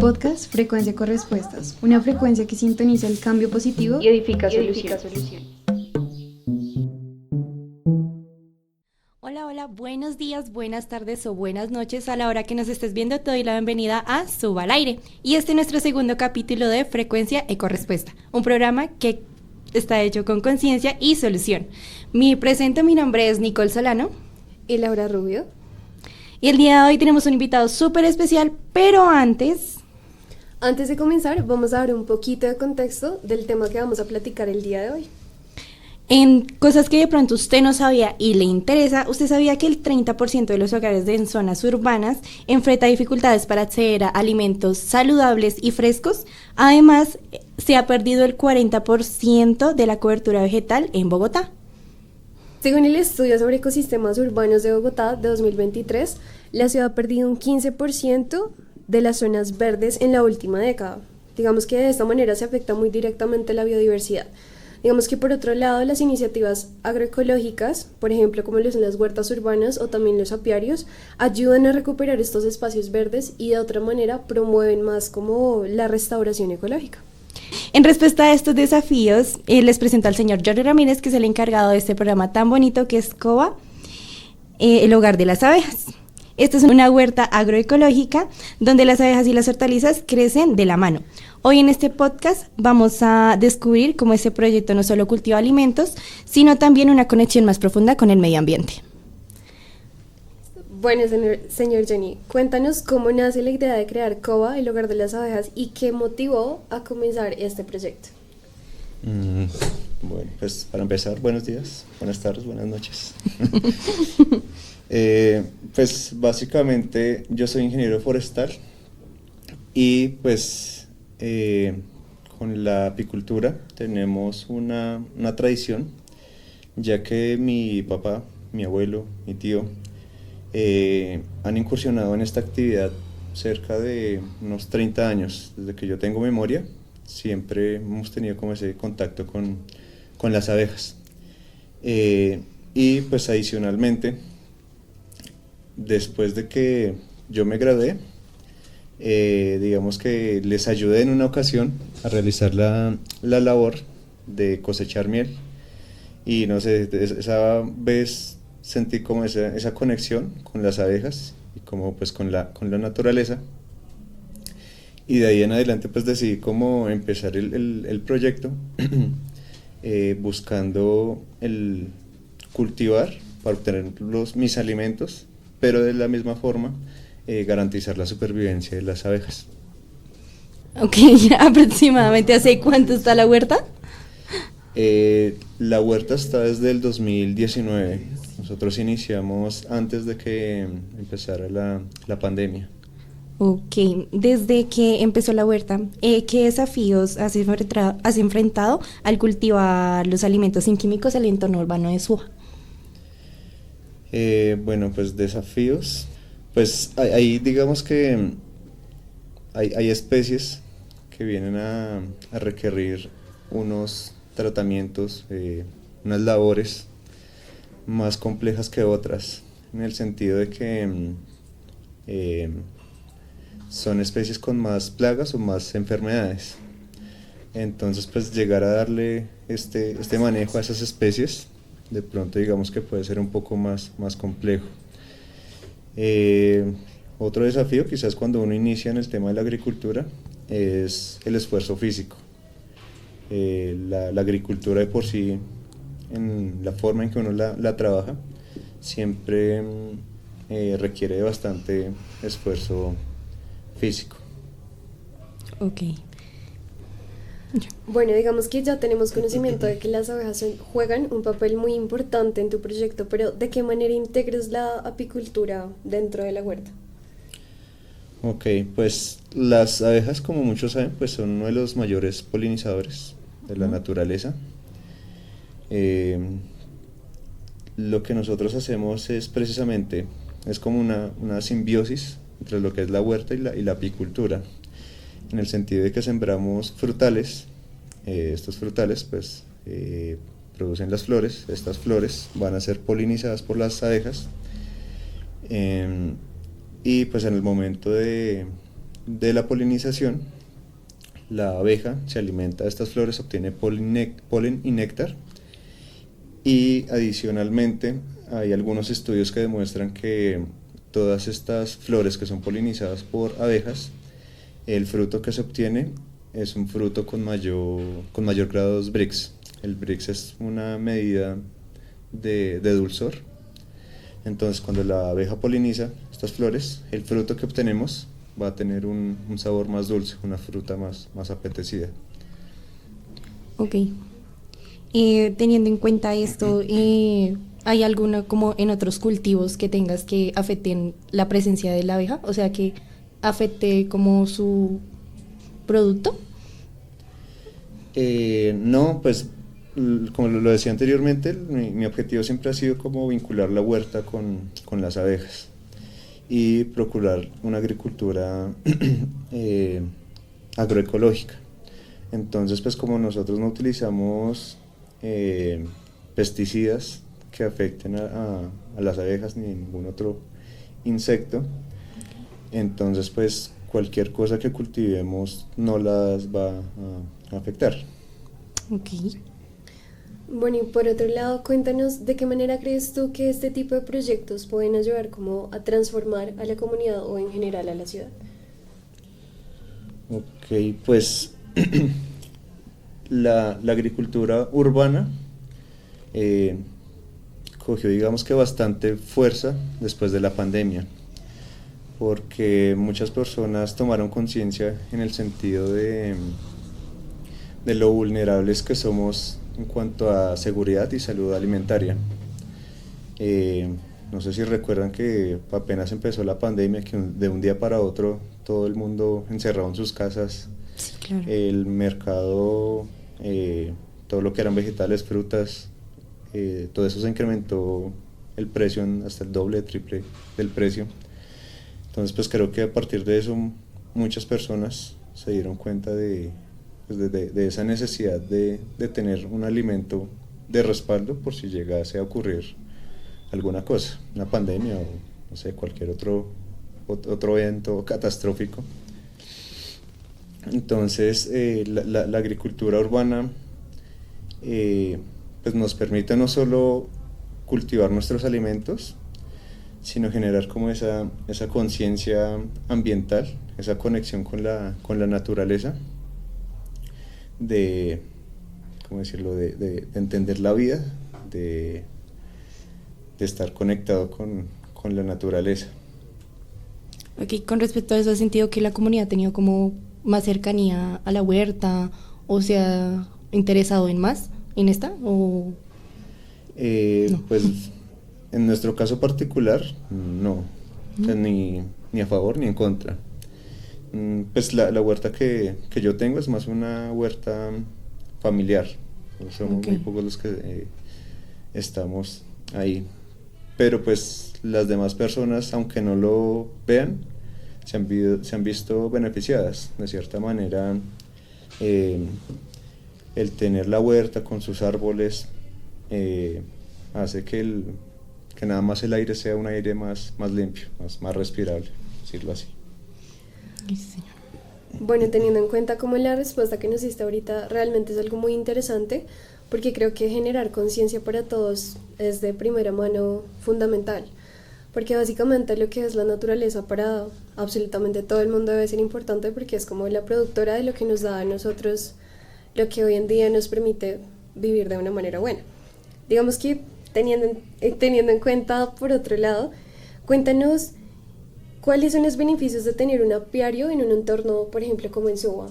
Podcast Frecuencia Correspuestas, una frecuencia que sintoniza el cambio positivo y edifica soluciones. Hola, buenos días, buenas tardes o buenas noches. A la hora que nos estés viendo, te doy la bienvenida a Suba al Aire. Y este es nuestro segundo capítulo de Frecuencia Ecorrespuesta, un programa que está hecho con conciencia y solución. Mi nombre es Nicole Solano. Y Laura Rubio. Y el día de hoy tenemos un invitado súper especial, pero antes de comenzar, vamos a dar un poquito de contexto del tema que vamos a platicar el día de hoy. En cosas que de pronto usted no sabía y le interesa, ¿usted sabía que el 30% de los hogares en zonas urbanas enfrenta dificultades para acceder a alimentos saludables y frescos? Además, se ha perdido el 40% de la cobertura vegetal en Bogotá. Según el estudio sobre ecosistemas urbanos de Bogotá de 2023, la ciudad ha perdido un 15% de las zonas verdes en la última década. Digamos que de esta manera se afecta muy directamente la biodiversidad. Digamos que por otro lado, las iniciativas agroecológicas, por ejemplo como lo son las huertas urbanas o también los apiarios, ayudan a recuperar estos espacios verdes y de otra manera promueven más como la restauración ecológica. En respuesta a estos desafíos, les presento al señor Jorge Ramírez, que es el encargado de este programa tan bonito que es COBA, el hogar de las abejas. Esta es una huerta agroecológica donde las abejas y las hortalizas crecen de la mano. Hoy en este podcast vamos a descubrir cómo este proyecto no solo cultiva alimentos, sino también una conexión más profunda con el medio ambiente. Bueno, señor Johnny, cuéntanos cómo nace la idea de crear COBA, el hogar de las abejas, y qué motivó a comenzar este proyecto. Bueno, pues para empezar, buenos días, buenas tardes, buenas noches. Pues básicamente yo soy ingeniero forestal y pues con la apicultura tenemos una tradición, ya que mi papá, mi abuelo, mi tío han incursionado en esta actividad cerca de unos 30 años. Desde que yo tengo memoria, siempre hemos tenido como ese contacto con las abejas. Y pues adicionalmente, después de que yo me gradué, digamos que les ayudé en una ocasión a realizar la labor de cosechar miel. Y no sé, esa vez sentí como esa conexión con las abejas y como pues con la naturaleza, y de ahí en adelante pues decidí como empezar el proyecto buscando el cultivar para obtener mis alimentos, pero de la misma forma garantizar la supervivencia de las abejas. Ok, aproximadamente ¿hace cuánto está la huerta? La huerta está desde el 2019. Nosotros iniciamos antes de que empezara la pandemia. Ok, desde que empezó la huerta, ¿qué desafíos has enfrentado al cultivar los alimentos sin químicos en el entorno urbano de Suba? Bueno, pues desafíos, pues hay digamos que hay especies que vienen a requerir unos tratamientos, unas labores más complejas que otras, en el sentido de que son especies con más plagas o más enfermedades. Entonces pues llegar a darle este manejo a esas especies, de pronto digamos que puede ser un poco más complejo. Otro desafío quizás cuando uno inicia en el tema de la agricultura es el esfuerzo físico. La agricultura de por sí, en la forma en que uno la trabaja, siempre requiere de bastante esfuerzo físico. Ok. Bueno, digamos que ya tenemos conocimiento de que las abejas juegan un papel muy importante en tu proyecto, pero ¿de qué manera integras la apicultura dentro de la huerta? Ok, pues las abejas, como muchos saben, pues son uno de los mayores polinizadores de la naturaleza. Lo que nosotros hacemos es precisamente, es como una simbiosis entre lo que es la huerta y la apicultura, en el sentido de que sembramos frutales. Estos frutales pues producen las flores. Estas flores van a ser polinizadas por las abejas, y pues en el momento de de la polinización, la abeja se alimenta de estas flores, obtiene polen y néctar, y adicionalmente hay algunos estudios que demuestran que todas estas flores que son polinizadas por abejas, el fruto que se obtiene es un fruto con mayor grado de Brix. El Brix es una medida de dulzor. Entonces, cuando la abeja poliniza estas flores, el fruto que obtenemos va a tener un sabor más dulce, una fruta más apetecida. Ok. Teniendo en cuenta esto, ¿hay alguna como en otros cultivos que tengas que afecten la presencia de la abeja? O sea, que afecte como su producto. No, pues como lo decía anteriormente, mi objetivo siempre ha sido como vincular la huerta con las abejas y procurar una agricultura agroecológica. Entonces, pues como nosotros no utilizamos pesticidas que afecten a las abejas ni ningún otro insecto, entonces pues cualquier cosa que cultivemos no las va a afectar. Ok. Bueno, y por otro lado, cuéntanos de qué manera crees tú que este tipo de proyectos pueden ayudar como a transformar a la comunidad o en general a la ciudad. Ok, pues la agricultura urbana cogió, digamos que bastante fuerza después de la pandemia, porque muchas personas tomaron conciencia en el sentido de lo vulnerables que somos en cuanto a seguridad y salud alimentaria. No sé si recuerdan que apenas empezó la pandemia, que de un día para otro todo el mundo encerrado en sus casas, Sí, claro. el mercado, todo lo que eran vegetales, frutas, todo eso se incrementó el precio hasta el doble, triple del precio. Entonces pues creo que a partir de eso muchas personas se dieron cuenta de esa necesidad de tener un alimento de respaldo por si llegase a ocurrir alguna cosa, una pandemia o no sé, cualquier otro evento catastrófico. Entonces la agricultura urbana pues nos permite no solo cultivar nuestros alimentos, sino generar como esa conciencia ambiental, esa conexión con la naturaleza, de, ¿cómo decirlo?, de entender la vida, de estar conectado con la naturaleza. Ok, con respecto a eso, ¿has sentido que la comunidad ha tenido como más cercanía a la huerta o se ha interesado en más en esta? ¿O no? Pues en nuestro caso particular, no, o sea, ni a favor ni en contra. Pues la huerta que yo tengo es más una huerta familiar, somos Ok. muy pocos los que estamos ahí, pero pues las demás personas, aunque no lo vean, se han visto beneficiadas de cierta manera. El tener la huerta con sus árboles hace que nada más el aire sea un aire más limpio, más respirable, decirlo así. Sí, señor. Bueno, teniendo en cuenta como la respuesta que nos diste ahorita realmente es algo muy interesante, porque creo que generar conciencia para todos es de primera mano fundamental, porque básicamente lo que es la naturaleza para absolutamente todo el mundo debe ser importante, porque es como la productora de lo que nos da a nosotros, lo que hoy en día nos permite vivir de una manera buena. Digamos que teniendo en cuenta, por otro lado, cuéntanos cuáles son los beneficios de tener un apiario en un entorno, por ejemplo, como en Suba.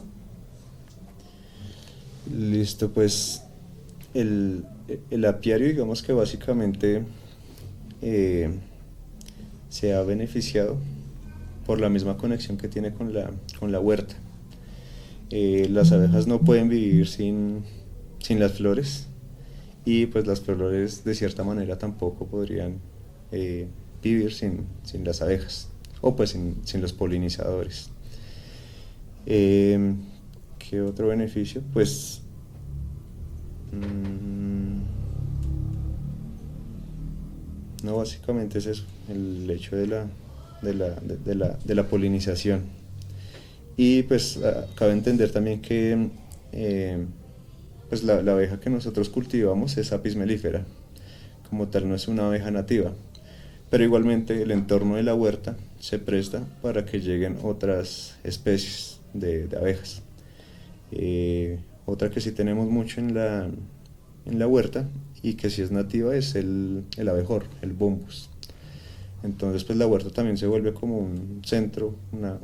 Listo, pues el apiario, digamos que básicamente se ha beneficiado por la misma conexión que tiene con la huerta. Las abejas no pueden vivir sin las flores, y pues las flores de cierta manera tampoco podrían vivir sin las abejas, o pues sin los polinizadores. ¿Qué otro beneficio? Pues no, básicamente es eso, el hecho de la polinización. Y pues cabe entender también que pues la abeja que nosotros cultivamos es Apis mellifera, como tal no es una abeja nativa, pero igualmente el entorno de la huerta se presta para que lleguen otras especies de abejas. Otra que sí tenemos mucho en la huerta y que sí es nativa es el abejorro, el bombus. Entonces pues la huerta también se vuelve como un centro,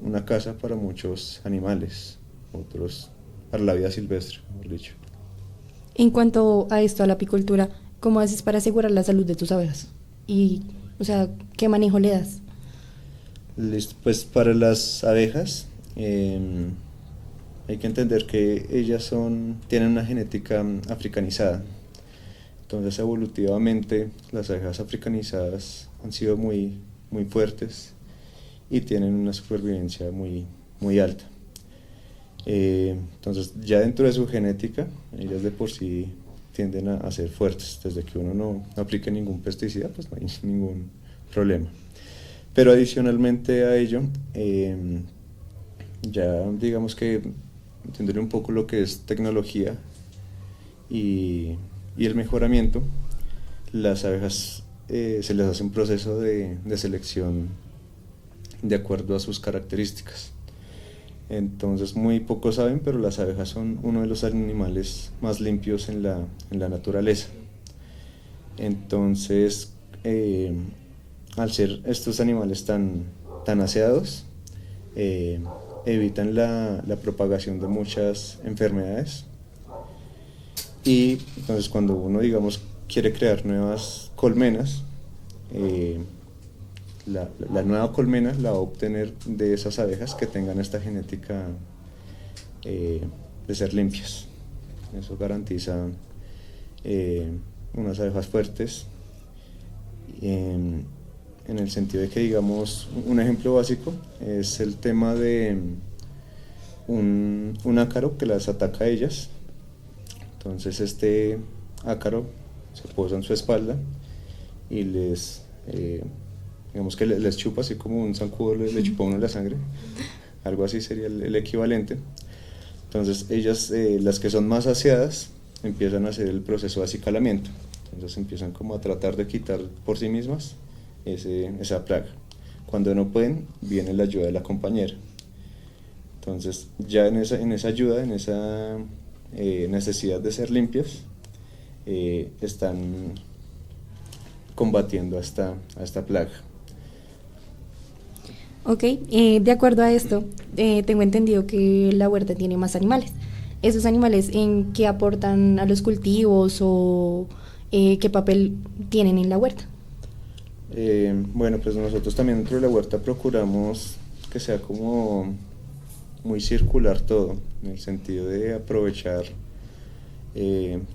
una casa para muchos animales, otros para la vida silvestre, mejor dicho. En cuanto a esto, a la apicultura, ¿cómo haces para asegurar la salud de tus abejas? Y, o sea, ¿qué manejo le das? Listo, pues para las abejas hay que entender que ellas tienen una genética africanizada. Entonces evolutivamente las abejas africanizadas han sido muy, muy fuertes y tienen una supervivencia muy, muy alta. Entonces ya dentro de su genética, ellas de por sí tienden a ser fuertes. Desde que uno no aplique ningún pesticida, pues no hay ningún problema. Pero adicionalmente a ello, ya digamos que entender un poco lo que es tecnología y el mejoramiento, las abejas se les hace un proceso de selección de acuerdo a sus características. Entonces muy pocos saben, pero las abejas son uno de los animales más limpios en la naturaleza. Entonces, al ser estos animales tan aseados, evitan la propagación de muchas enfermedades. Y entonces cuando uno, digamos, quiere crear nuevas colmenas, la nueva colmena la va a obtener de esas abejas que tengan esta genética de ser limpias. Eso garantiza unas abejas fuertes, en el sentido de que, digamos, un ejemplo básico es el tema de un ácaro que las ataca a ellas. Entonces este ácaro se posa en su espalda y digamos que les chupa, así como un zancudo le chupa a uno la sangre, algo así sería el equivalente. Entonces ellas, las que son más aseadas, empiezan a hacer el proceso de acicalamiento. Entonces empiezan como a tratar de quitar por sí mismas esa plaga. Cuando no pueden, viene la ayuda de la compañera. Entonces ya en esa ayuda, en esa necesidad de ser limpias, están combatiendo a esta plaga. Ok, de acuerdo a esto, tengo entendido que la huerta tiene más animales. ¿Esos animales en qué aportan a los cultivos o qué papel tienen en la huerta? Bueno, pues nosotros también dentro de la huerta procuramos que sea como muy circular todo, en el sentido de aprovechar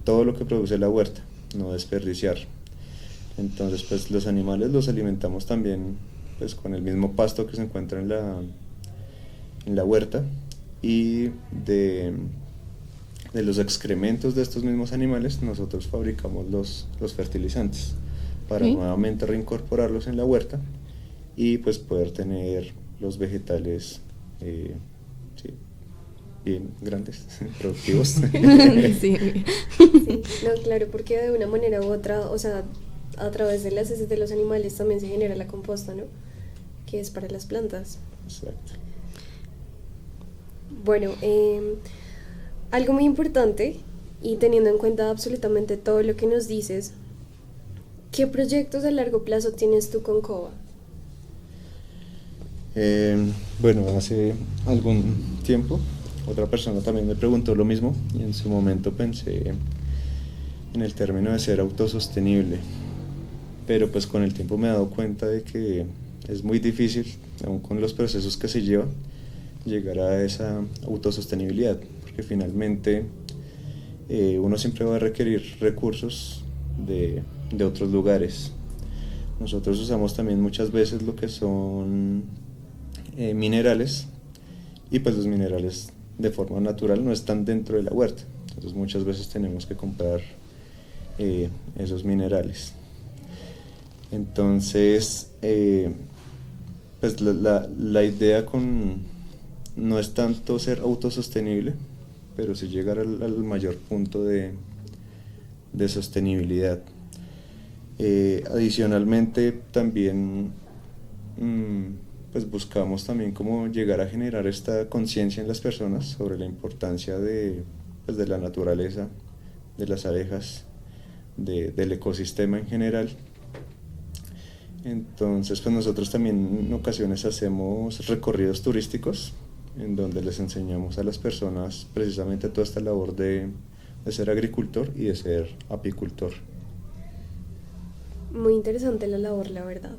todo lo que produce la huerta, no desperdiciar. Entonces pues los animales los alimentamos también pues con el mismo pasto que se encuentra en la huerta, y de los excrementos de estos mismos animales nosotros fabricamos los fertilizantes para nuevamente reincorporarlos en la huerta y pues poder tener los vegetales bien grandes, productivos. Sí. Sí, no, claro, porque de una manera u otra, o sea, a través de las heces de los animales también se genera la composta, ¿no? Que es para las plantas. Exacto. Bueno, algo muy importante, y teniendo en cuenta absolutamente todo lo que nos dices, ¿qué proyectos a largo plazo tienes tú con COBA? Bueno, hace algún tiempo otra persona también me preguntó lo mismo y en su momento pensé en el término de ser autosostenible, pero pues con el tiempo me he dado cuenta de que es muy difícil, aún con los procesos que se llevan, llegar a esa autosostenibilidad, porque finalmente uno siempre va a requerir recursos de otros lugares. Nosotros usamos también muchas veces lo que son minerales, y pues los minerales de forma natural no están dentro de la huerta, entonces muchas veces tenemos que comprar esos minerales. Entonces pues la idea con no es tanto ser autosostenible, pero sí llegar al mayor punto de sostenibilidad. Adicionalmente también pues buscamos también cómo llegar a generar esta conciencia en las personas sobre la importancia pues de la naturaleza, de las abejas, del ecosistema en general. Entonces pues nosotros también en ocasiones hacemos recorridos turísticos en donde les enseñamos a las personas precisamente toda esta labor de ser agricultor y de ser apicultor. Muy interesante la labor, la verdad.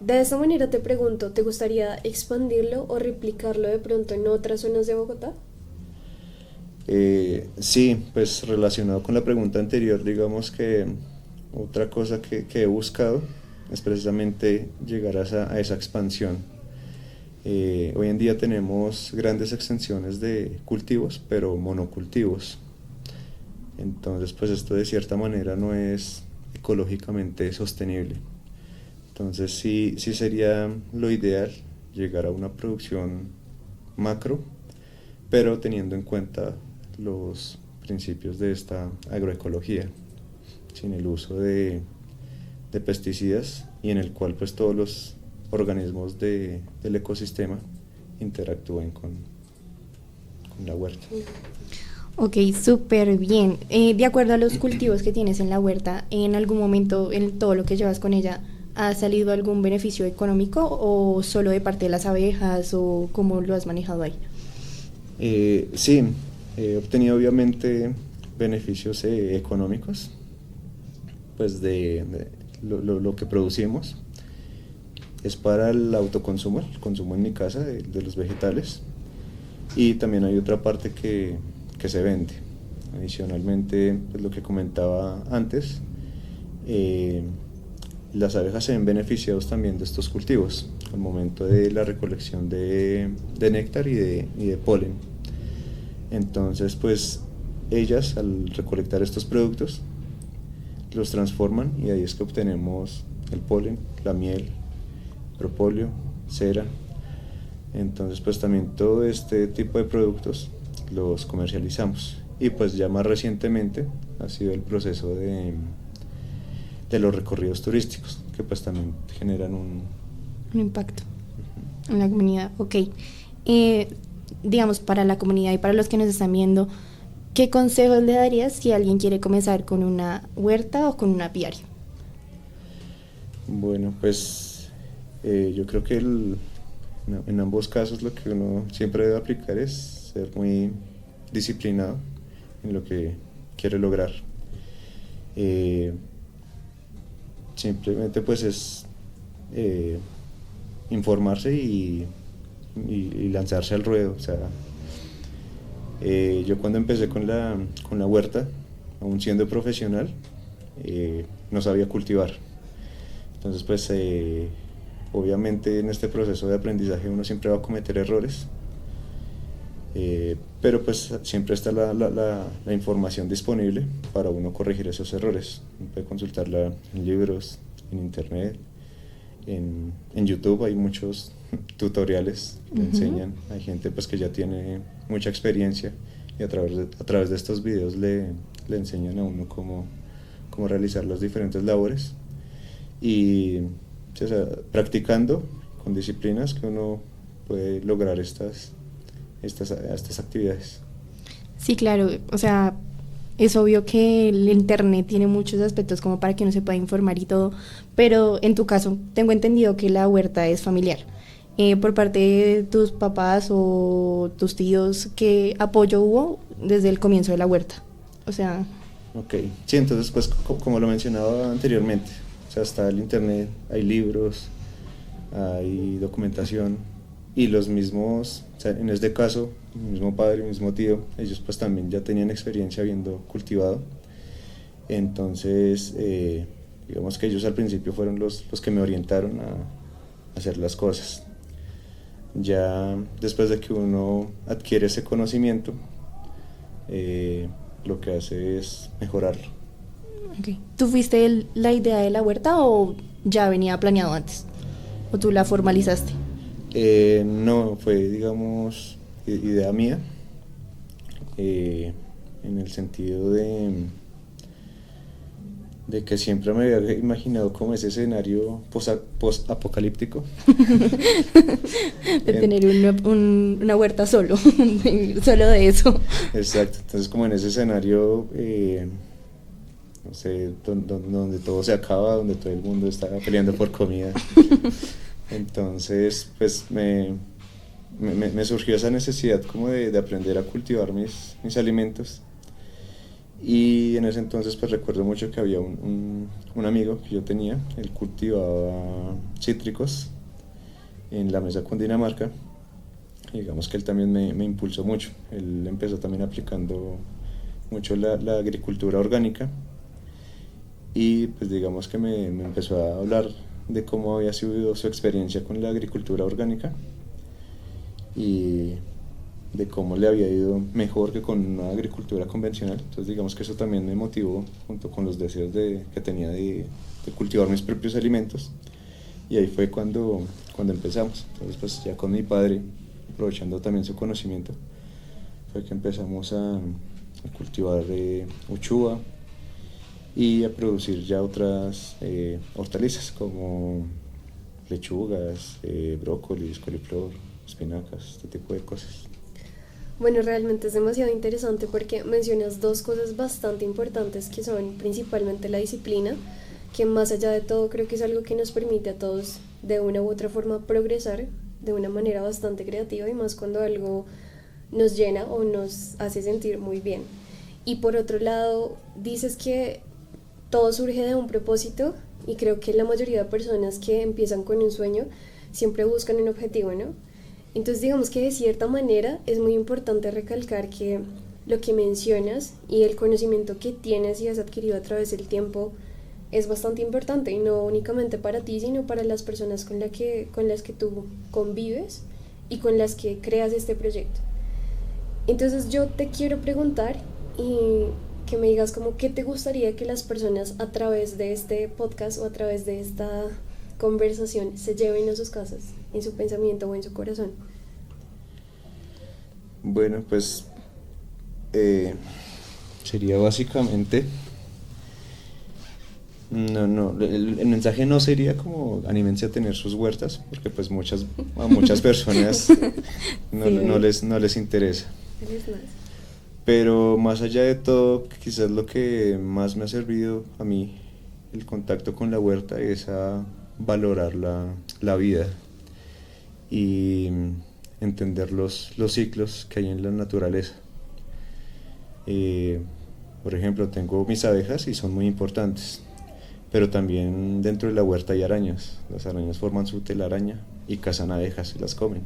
De esta manera te pregunto, ¿te gustaría expandirlo o replicarlo de pronto en otras zonas de Bogotá? Sí, pues relacionado con la pregunta anterior, digamos que otra cosa que he buscado es precisamente llegar a esa expansión. Hoy en día tenemos grandes extensiones de cultivos, pero monocultivos. Entonces, pues esto de cierta manera no es ecológicamente sostenible. Entonces sí sería lo ideal llegar a una producción macro, pero teniendo en cuenta los principios de esta agroecología, sin el uso de pesticidas y en el cual pues todos los organismos del ecosistema interactúen con la huerta. Ok, súper bien. De acuerdo a los cultivos que tienes en la huerta, ¿en algún momento en todo lo que llevas con ella ha salido algún beneficio económico o solo de parte de las abejas o cómo lo has manejado ahí? Sí, he obtenido obviamente beneficios económicos pues de lo que producimos. Es para el autoconsumo, el consumo en mi casa de los vegetales, y también hay otra parte que se vende. Adicionalmente, pues lo que comentaba antes, las abejas se ven beneficiados también de estos cultivos al momento de la recolección de néctar y de polen. Entonces pues ellas al recolectar estos productos los transforman y ahí es que obtenemos el polen, la miel, propóleo, cera. Entonces pues también todo este tipo de productos los comercializamos, y pues ya más recientemente ha sido el proceso de los recorridos turísticos, que pues también generan un impacto en la comunidad. Ok, digamos, para la comunidad y para los que nos están viendo, ¿qué consejos le darías si alguien quiere comenzar con una huerta o con un apiario? Bueno, pues yo creo que en ambos casos lo que uno siempre debe aplicar es ser muy disciplinado en lo que quiere lograr. Simplemente pues es informarse y lanzarse al ruedo. O sea, yo cuando empecé con la huerta, aún siendo profesional, no sabía cultivar. Entonces pues obviamente en este proceso de aprendizaje uno siempre va a cometer errores, pero pues siempre está la información disponible para uno corregir esos errores. Uno puede consultarla en libros, en internet, en YouTube hay muchos tutoriales que enseñan. Hay gente pues que ya tiene mucha experiencia y a través de estos videos le enseñan a uno cómo realizar las diferentes labores, y o sea, practicando con disciplinas que uno puede lograr estas actividades. Sí, claro, o sea, es obvio que el internet tiene muchos aspectos como para que uno se pueda informar y todo, pero en tu caso tengo entendido que la huerta es familiar. Por parte de tus papás o tus tíos, ¿qué apoyo hubo desde el comienzo de la huerta? O sea... Ok, sí, entonces pues como lo mencionaba anteriormente, o sea, está el internet, hay libros, hay documentación, y los mismos, o sea, en este caso, mi mismo padre, mi mismo tío, ellos pues también ya tenían experiencia habiendo cultivado. Entonces, digamos que ellos al principio fueron los que me orientaron a hacer las cosas. Ya después de que uno adquiere ese conocimiento, lo que hace es mejorarlo. Okay. ¿Tú fuiste la idea de la huerta o ya venía planeado antes? ¿O tú la formalizaste? No, fue, digamos, idea mía, en el sentido de que siempre me había imaginado como ese escenario post-apocalíptico. De tener una huerta solo, solo de eso. Exacto, entonces como en ese escenario, no sé, donde todo se acaba, donde todo el mundo está peleando por comida. Entonces, pues me surgió esa necesidad como de aprender a cultivar mis alimentos. Y en ese entonces pues recuerdo mucho que había un amigo que yo tenía, él cultivaba cítricos en la mesa Cundinamarca. Y digamos que él también me impulsó mucho. Él empezó también aplicando mucho la agricultura orgánica y pues digamos que me empezó a hablar de cómo había sido su experiencia con la agricultura orgánica y de cómo le había ido mejor que con una agricultura convencional. Entonces digamos que eso también me motivó, junto con los deseos que tenía de cultivar mis propios alimentos, y ahí fue cuando empezamos. Entonces pues ya con mi padre, aprovechando también su conocimiento, fue que empezamos a cultivar uchuva y a producir ya otras hortalizas como lechugas, brócolis, coliflor, espinacas, este tipo de cosas. Bueno, realmente es demasiado interesante porque mencionas dos cosas bastante importantes que son principalmente la disciplina, que más allá de todo creo que es algo que nos permite a todos de una u otra forma progresar de una manera bastante creativa, y más cuando algo nos llena o nos hace sentir muy bien. Y por otro lado, dices que todo surge de un propósito, y creo que la mayoría de personas que empiezan con un sueño siempre buscan un objetivo, ¿no? Entonces digamos que de cierta manera es muy importante recalcar que lo que mencionas y el conocimiento que tienes y has adquirido a través del tiempo es bastante importante, y no únicamente para ti, sino para las personas con las que tú convives y con las que creas este proyecto. Entonces yo te quiero preguntar y que me digas como qué te gustaría que las personas a través de este podcast o a través de esta conversación se lleven a sus casas, en su pensamiento o en su corazón. Bueno, pues sería básicamente, el mensaje no sería como anímense a tener sus huertas, porque pues a muchas personas no les interesa. Pero más allá de todo, quizás lo que más me ha servido a mí el contacto con la huerta es a valorar la vida y entender los ciclos que hay en la naturaleza. Por ejemplo, tengo mis abejas y son muy importantes, pero también dentro de la huerta hay arañas. Las arañas forman su telaraña y cazan abejas y las comen.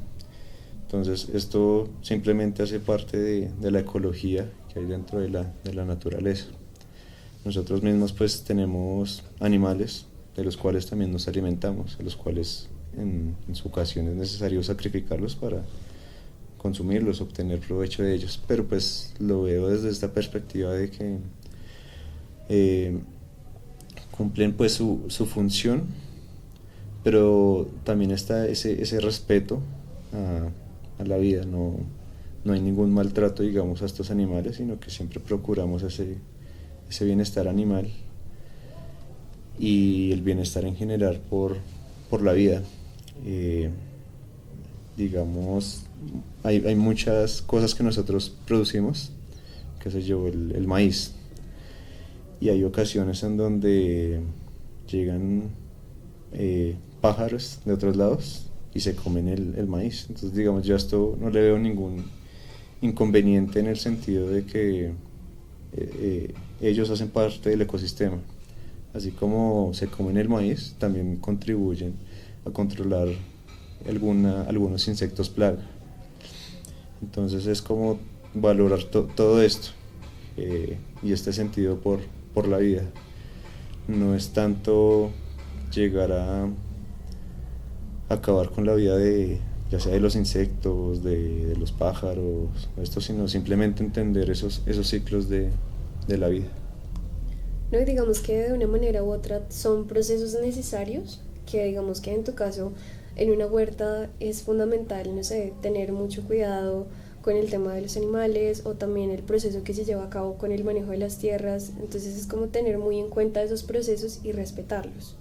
Entonces esto simplemente hace parte de la ecología que hay dentro de la naturaleza. Nosotros mismos pues tenemos animales de los cuales también nos alimentamos, a los cuales en su ocasión es necesario sacrificarlos para consumirlos, obtener provecho de ellos, pero pues lo veo desde esta perspectiva de que cumplen pues su función, pero también está ese respeto a la vida. No hay ningún maltrato, digamos, a estos animales, sino que siempre procuramos ese bienestar animal y el bienestar en general por la vida. Digamos, hay muchas cosas que nosotros producimos, qué sé yo, el maíz, y hay ocasiones en donde llegan pájaros de otros lados y se comen el maíz. Entonces digamos, yo a esto no le veo ningún inconveniente en el sentido de que ellos hacen parte del ecosistema. Así como se comen el maíz, también contribuyen a controlar algunos insectos plaga. Entonces es como valorar todo esto y este sentido por la vida. No es tanto llegar a acabar con la vida ya sea de los insectos, de los pájaros, sino simplemente entender esos ciclos de la vida. No, y digamos que de una manera u otra son procesos necesarios que digamos que en tu caso en una huerta es fundamental, no sé, tener mucho cuidado con el tema de los animales o también el proceso que se lleva a cabo con el manejo de las tierras. Entonces es como tener muy en cuenta esos procesos y respetarlos.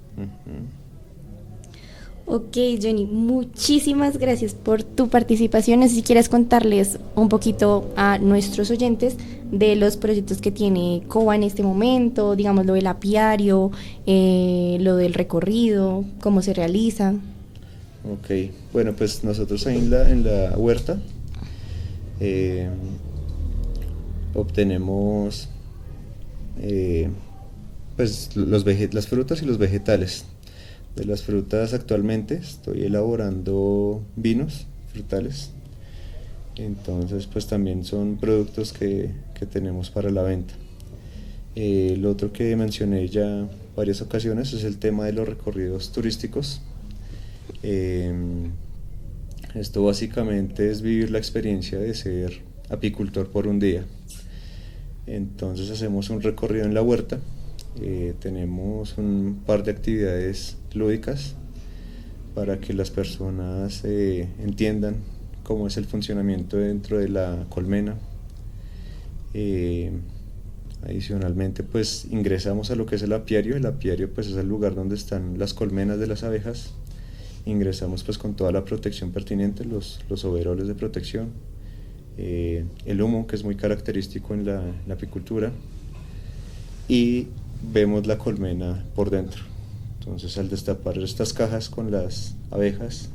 Ok, Johnny, muchísimas gracias por tu participación. No sé si quieres contarles un poquito a nuestros oyentes de los proyectos que tiene COBA en este momento, digamos lo del apiario, lo del recorrido, cómo se realiza. Ok, bueno, pues nosotros ahí en la huerta obtenemos pues las frutas y los vegetales. De las frutas actualmente estoy elaborando vinos frutales, entonces pues también son productos que tenemos para la venta. Lo otro que mencioné ya varias ocasiones es el tema de los recorridos turísticos. Esto básicamente es vivir la experiencia de ser apicultor por un día. Entonces hacemos un recorrido en la huerta, tenemos un par de actividades lúdicas para que las personas entiendan cómo es el funcionamiento dentro de la colmena. Adicionalmente pues ingresamos a lo que es el apiario pues es el lugar donde están las colmenas de las abejas. Ingresamos pues con toda la protección pertinente, los overoles de protección, el humo que es muy característico en la apicultura, y vemos la colmena por dentro. Entonces al destapar estas cajas con las abejas,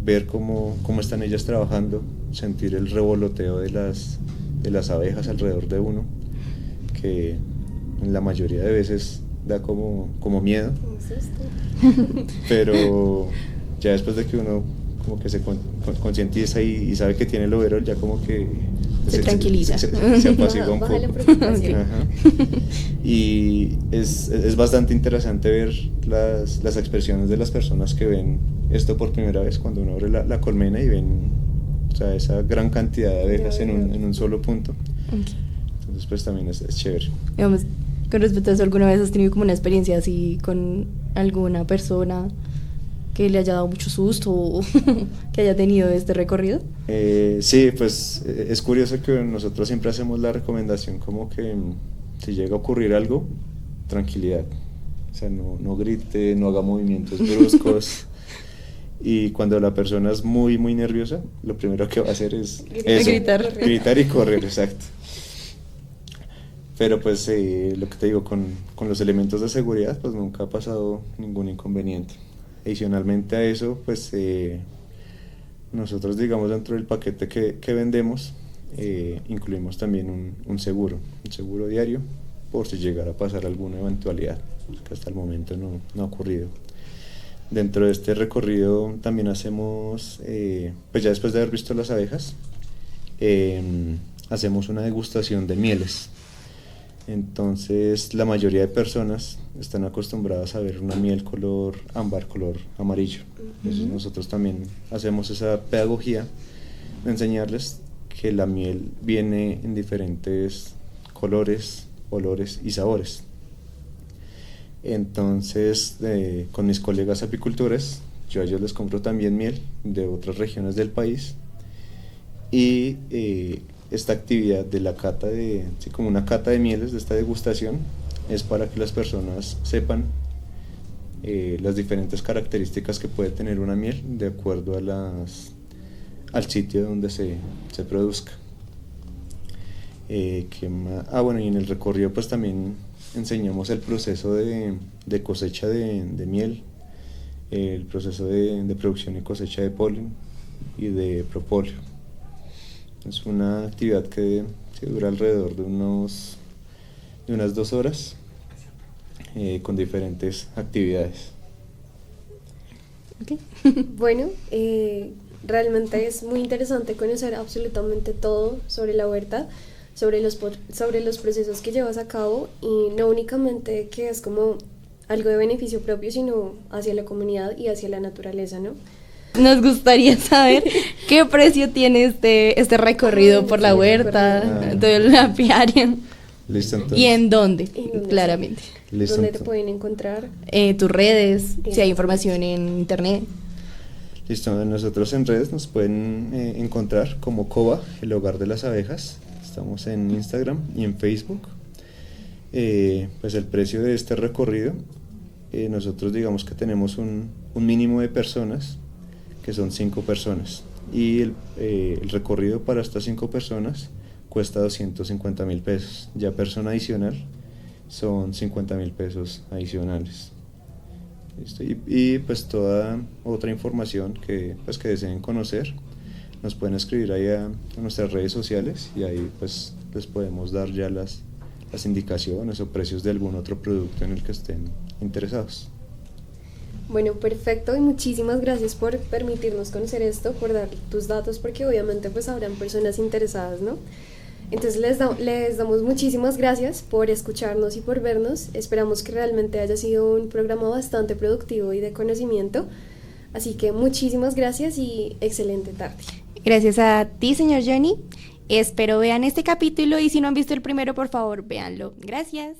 ver cómo están ellas trabajando, sentir el revoloteo de las abejas alrededor de uno, que en la mayoría de veces da como miedo, pero ya después de que uno como que se concientiza y sabe que tiene el overol, ya como que se tranquiliza, se apacigua un poco. Baja la preocupación. Ajá. Y es bastante interesante ver las expresiones de las personas que ven esto por primera vez, cuando uno abre la colmena y ven, o sea, esa gran cantidad de abejas en un solo punto. Okay. Entonces pues también es chévere. Digamos, con respecto a eso, ¿alguna vez has tenido como una experiencia así con alguna persona que le haya dado mucho susto o que haya tenido este recorrido? Sí, pues es curioso que nosotros siempre hacemos la recomendación como que si llega a ocurrir algo, tranquilidad, o sea, no grite, no haga movimientos bruscos. Y cuando la persona es muy muy nerviosa, lo primero que va a hacer es eso, gritar y correr, exacto. Pero pues lo que te digo, con los elementos de seguridad pues nunca ha pasado ningún inconveniente. Adicionalmente a eso, pues nosotros, digamos, dentro del paquete que vendemos, incluimos también un seguro diario por si llegara a pasar alguna eventualidad, que hasta el momento no ha ocurrido. Dentro de este recorrido también hacemos, pues ya después de haber visto las abejas, hacemos una degustación de mieles. Entonces la mayoría de personas están acostumbradas a ver una miel color ámbar, color amarillo. Entonces nosotros también hacemos esa pedagogía de enseñarles que la miel viene en diferentes colores, olores y sabores. Entonces con mis colegas apicultores, yo a ellos les compro también miel de otras regiones del país, y esta actividad de la cata como una cata de mieles, de esta degustación, es para que las personas sepan las diferentes características que puede tener una miel de acuerdo al sitio donde se produzca. Bueno, y en el recorrido pues también enseñamos el proceso de cosecha de miel, el proceso de producción y cosecha de polen y de propóleo. Es una actividad que dura alrededor de unas 2 horas, con diferentes actividades. Okay. Bueno, realmente es muy interesante conocer absolutamente todo sobre la huerta, sobre los procesos que llevas a cabo, y no únicamente que es como algo de beneficio propio, sino hacia la comunidad y hacia la naturaleza, ¿no? Nos gustaría saber qué precio tiene este recorrido por la huerta, todo el apiario. Listo, entonces. ¿Y en dónde? ¿En dónde? Claramente. Listo, ¿Dónde te entonces. pueden encontrar? Tus redes, si hay información en internet. Listo, nosotros en redes nos pueden encontrar como COBA, el hogar de las abejas. Estamos en Instagram y en Facebook. Pues el precio de este recorrido, nosotros digamos que tenemos un mínimo de personas, que son 5 personas. Y el recorrido para estas 5 personas cuesta 250.000 pesos. Ya persona adicional son 50.000 pesos adicionales. ¿Listo? Y pues toda otra información que deseen conocer, nos pueden escribir ahí a nuestras redes sociales y ahí pues les podemos dar ya las indicaciones o precios de algún otro producto en el que estén interesados. Bueno, perfecto, y muchísimas gracias por permitirnos conocer esto, por dar tus datos, porque obviamente pues habrán personas interesadas, ¿no? Entonces les damos muchísimas gracias por escucharnos y por vernos. Esperamos que realmente haya sido un programa bastante productivo y de conocimiento. Así que muchísimas gracias y excelente tarde. Gracias a ti, señor Johnny. Espero vean este capítulo y si no han visto el primero, por favor, véanlo. Gracias.